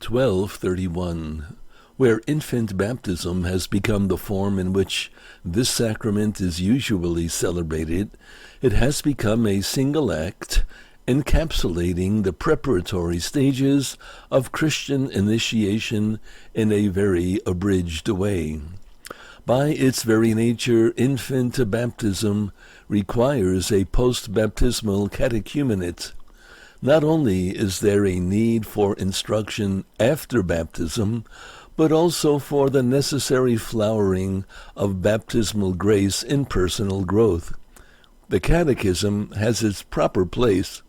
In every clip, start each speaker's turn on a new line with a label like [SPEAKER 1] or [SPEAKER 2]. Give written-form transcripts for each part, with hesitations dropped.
[SPEAKER 1] 1231. Where infant baptism has become the form in which this sacrament is usually celebrated, it has become a single act encapsulating the preparatory stages of Christian initiation in a very abridged way. By its very nature, infant baptism requires a post-baptismal catechumenate. Not only is there a need for instruction after baptism, but also for the necessary flowering of baptismal grace in personal growth. The Catechism has its proper place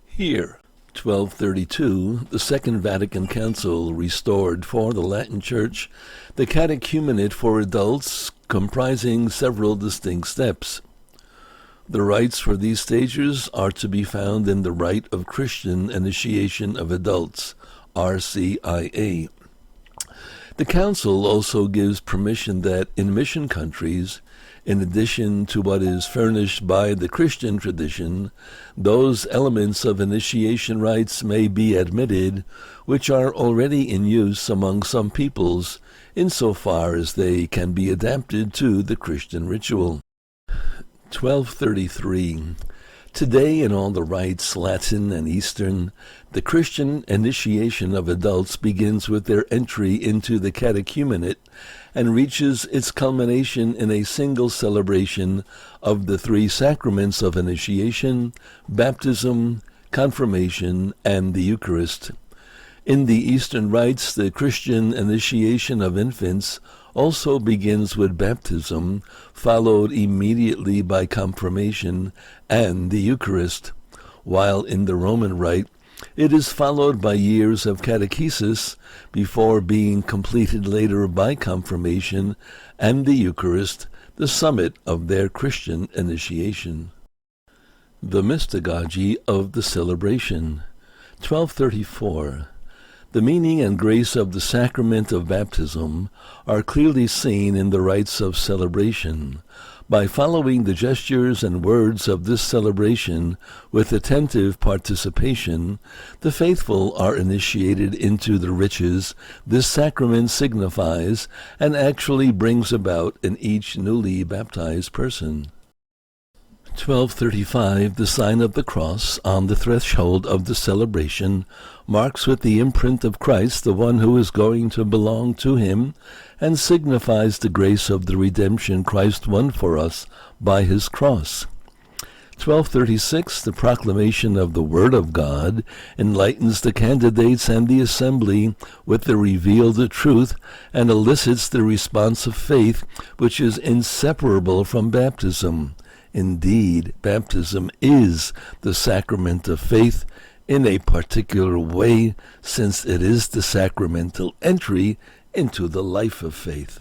[SPEAKER 1] here. 1232, the Second Vatican Council restored for the Latin Church the catechumenate for adults, comprising several distinct steps. The rites for these stages are to be found in the Rite of Christian Initiation of Adults, RCIA. The Council also gives permission that in mission countries, in addition to what is furnished by the Christian tradition, those elements of initiation rites may be admitted which are already in use among some peoples, insofar as they can be adapted to the Christian ritual. 1233. Today, in all the rites, Latin and Eastern, the Christian initiation of adults begins with their entry into the catechumenate and reaches its culmination in a single celebration of the three sacraments of initiation, baptism, confirmation, and the Eucharist. In the Eastern rites, the Christian initiation of infants also begins with baptism, followed immediately by confirmation and the Eucharist, while in the Roman rite it is followed by years of catechesis before being completed later by confirmation and the Eucharist, the summit of their Christian initiation. The Mystagogy of the celebration. 1234. The meaning and grace of the sacrament of baptism are clearly seen in the rites of celebration. By following the gestures and words of this celebration with attentive participation, the faithful are initiated into the riches this sacrament signifies and actually brings about in each newly baptized person. 1235. The sign of the cross on the threshold of the celebration marks with the imprint of Christ the one who is going to belong to him, and signifies the grace of the redemption Christ won for us by his cross. 1236. The proclamation of the Word of God enlightens the candidates and the assembly with the revealed truth and elicits the response of faith, which is inseparable from baptism. Indeed, baptism is the sacrament of faith in a particular way, since it is the sacramental entry into the life of faith.